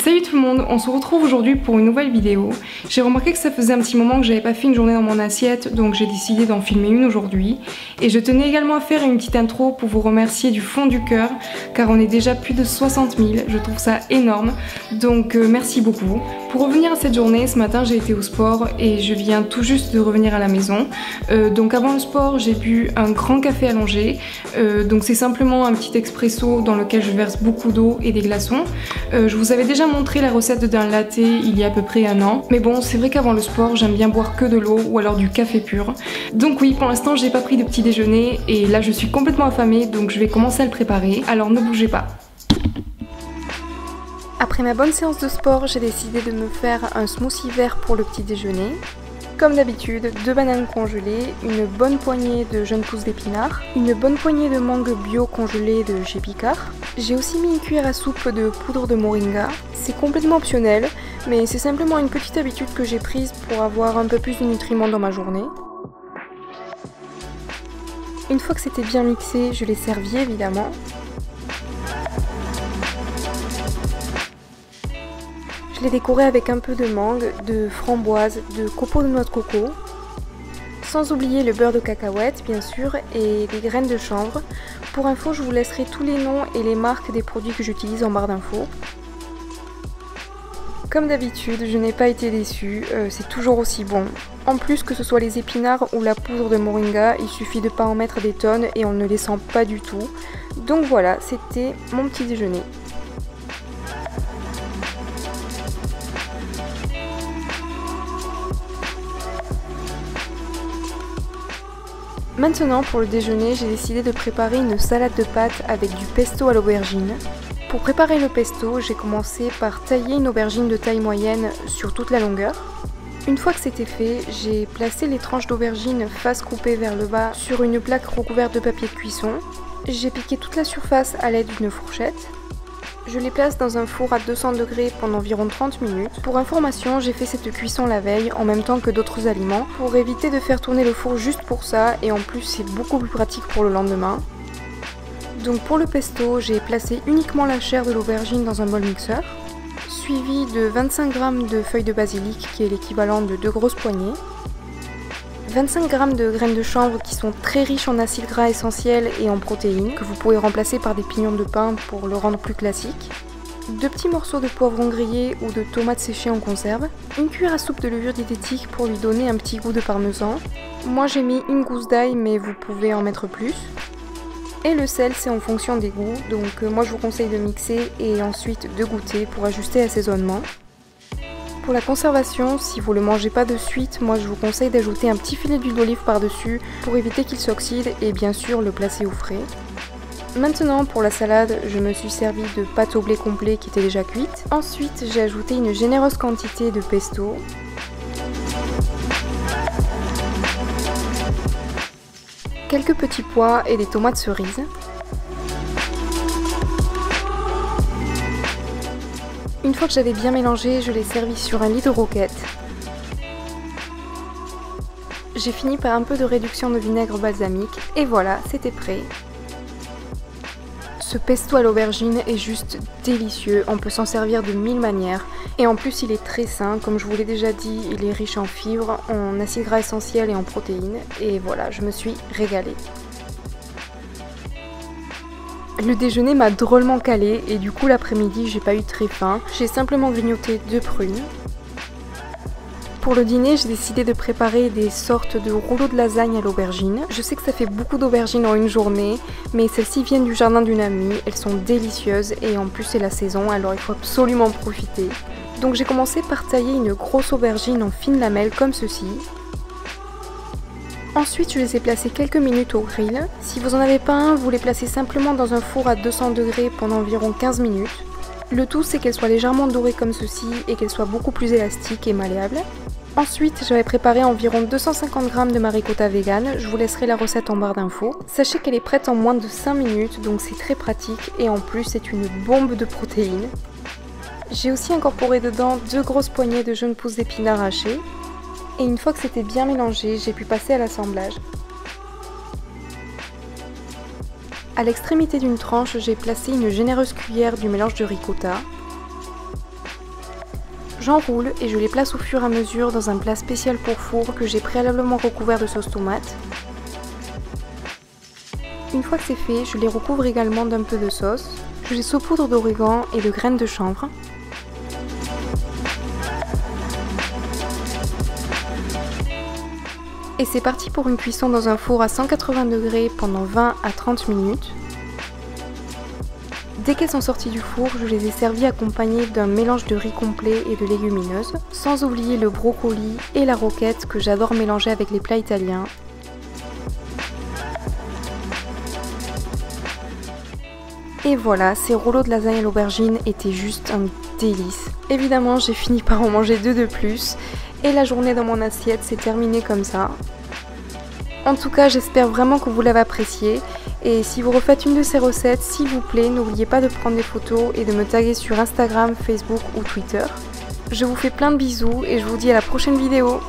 Salut tout le monde, on se retrouve aujourd'hui pour une nouvelle vidéo. J'ai remarqué que ça faisait un petit moment que j'avais pas fait une journée dans mon assiette, donc j'ai décidé d'en filmer une aujourd'hui. Et je tenais également à faire une petite intro pour vous remercier du fond du cœur, car on est déjà plus de 60 000, je trouve ça énorme, donc merci beaucoup. Pour revenir à cette journée, ce matin j'ai été au sport et je viens tout juste de revenir à la maison. Donc avant le sport, j'ai bu un grand café allongé, donc c'est simplement un petit expresso dans lequel je verse beaucoup d'eau et des glaçons. Je vous avais déjà montré la recette d'un latte il y a à peu près un an, mais bon, c'est vrai qu'avant le sport, j'aime bien boire que de l'eau ou alors du café pur. Donc oui, pour l'instant, j'ai pas pris de petit déjeuner et là, je suis complètement affamée, donc je vais commencer à le préparer. Alors ne bougez pas. Après ma bonne séance de sport, j'ai décidé de me faire un smoothie vert pour le petit déjeuner. Comme d'habitude, 2 bananes congelées, une bonne poignée de jeunes pousses d'épinards, une bonne poignée de mangue bio congelée de chez Picard. J'ai aussi mis une cuillère à soupe de poudre de moringa. C'est complètement optionnel, mais c'est simplement une petite habitude que j'ai prise pour avoir un peu plus de nutriments dans ma journée. Une fois que c'était bien mixé, je l'ai servi évidemment. Je l'ai décoré avec un peu de mangue, de framboise, de copeaux de noix de coco. Sans oublier le beurre de cacahuète bien sûr et des graines de chanvre. Pour info, je vous laisserai tous les noms et les marques des produits que j'utilise en barre d'infos. Comme d'habitude, je n'ai pas été déçue, c'est toujours aussi bon. En plus, que ce soit les épinards ou la poudre de moringa, il suffit de ne pas en mettre des tonnes et on ne les sent pas du tout. Donc voilà, c'était mon petit déjeuner. Maintenant pour le déjeuner, j'ai décidé de préparer une salade de pâtes avec du pesto à l'aubergine. Pour préparer le pesto, j'ai commencé par tailler une aubergine de taille moyenne sur toute la longueur. Une fois que c'était fait, j'ai placé les tranches d'aubergine face coupée vers le bas sur une plaque recouverte de papier de cuisson. J'ai piqué toute la surface à l'aide d'une fourchette. Je les place dans un four à 200 degrés pendant environ 30 minutes. Pour information, j'ai fait cette cuisson la veille en même temps que d'autres aliments pour éviter de faire tourner le four juste pour ça et en plus c'est beaucoup plus pratique pour le lendemain. Donc pour le pesto, j'ai placé uniquement la chair de l'aubergine dans un bol mixeur, suivi de 25 g de feuilles de basilic qui est l'équivalent de 2 grosses poignées, 25 g de graines de chanvre qui sont très riches en acides gras essentiels et en protéines, que vous pouvez remplacer par des pignons de pain pour le rendre plus classique, 2 petits morceaux de poivron grillé ou de tomates séchées en conserve, une cuillère à soupe de levure diététique pour lui donner un petit goût de parmesan. Moi j'ai mis une gousse d'ail mais vous pouvez en mettre plus. Et le sel c'est en fonction des goûts, donc moi je vous conseille de mixer et ensuite de goûter pour ajuster l'assaisonnement. Pour la conservation, si vous ne le mangez pas de suite, moi je vous conseille d'ajouter un petit filet d'huile d'olive par-dessus pour éviter qu'il s'oxyde et bien sûr le placer au frais. Maintenant pour la salade, je me suis servi de pâte au blé complet qui était déjà cuite. Ensuite j'ai ajouté une généreuse quantité de pesto. Quelques petits pois et des tomates cerises. Une fois que j'avais bien mélangé, je l'ai servi sur un lit de roquette. J'ai fini par un peu de réduction de vinaigre balsamique et voilà, c'était prêt. Ce pesto à l'aubergine est juste délicieux, on peut s'en servir de 1000 manières. Et en plus il est très sain, comme je vous l'ai déjà dit, il est riche en fibres, en acides gras essentiels et en protéines. Et voilà, je me suis régalée. Le déjeuner m'a drôlement calé et du coup l'après-midi j'ai pas eu très faim, j'ai simplement grignoté 2 prunes. Pour le dîner, j'ai décidé de préparer des sortes de rouleaux de lasagne à l'aubergine. Je sais que ça fait beaucoup d'aubergines en une journée, mais celles-ci viennent du jardin d'une amie, elles sont délicieuses et en plus c'est la saison alors il faut absolument en profiter. Donc j'ai commencé par tailler une grosse aubergine en fines lamelles comme ceci. Ensuite, je les ai placés quelques minutes au grill. Si vous n'en avez pas un, vous les placez simplement dans un four à 200 degrés pendant environ 15 minutes. Le tout, c'est qu'elles soient légèrement dorées comme ceci et qu'elles soient beaucoup plus élastiques et malléables. Ensuite, j'avais préparé environ 250 g de maricotta vegan. Je vous laisserai la recette en barre d'infos. Sachez qu'elle est prête en moins de 5 minutes, donc c'est très pratique et en plus, c'est une bombe de protéines. J'ai aussi incorporé dedans 2 grosses poignées de jeunes pousses d'épinards hachées. Et une fois que c'était bien mélangé, j'ai pu passer à l'assemblage. À l'extrémité d'une tranche, j'ai placé une généreuse cuillère du mélange de ricotta. J'enroule et je les place au fur et à mesure dans un plat spécial pour four que j'ai préalablement recouvert de sauce tomate. Une fois que c'est fait, je les recouvre également d'un peu de sauce. Je les saupoudre d'origan et de graines de chanvre. Et c'est parti pour une cuisson dans un four à 180 degrés pendant 20 à 30 minutes. Dès qu'elles sont sorties du four, je les ai servies accompagnées d'un mélange de riz complet et de légumineuses, sans oublier le brocoli et la roquette que j'adore mélanger avec les plats italiens. Et voilà, ces rouleaux de lasagne à l'aubergine étaient juste un délice. Évidemment, j'ai fini par en manger 2 de plus et la journée dans mon assiette s'est terminée comme ça. En tout cas, j'espère vraiment que vous l'avez apprécié. Et si vous refaites une de ces recettes, s'il vous plaît, n'oubliez pas de prendre des photos et de me taguer sur Instagram, Facebook ou Twitter. Je vous fais plein de bisous et je vous dis à la prochaine vidéo.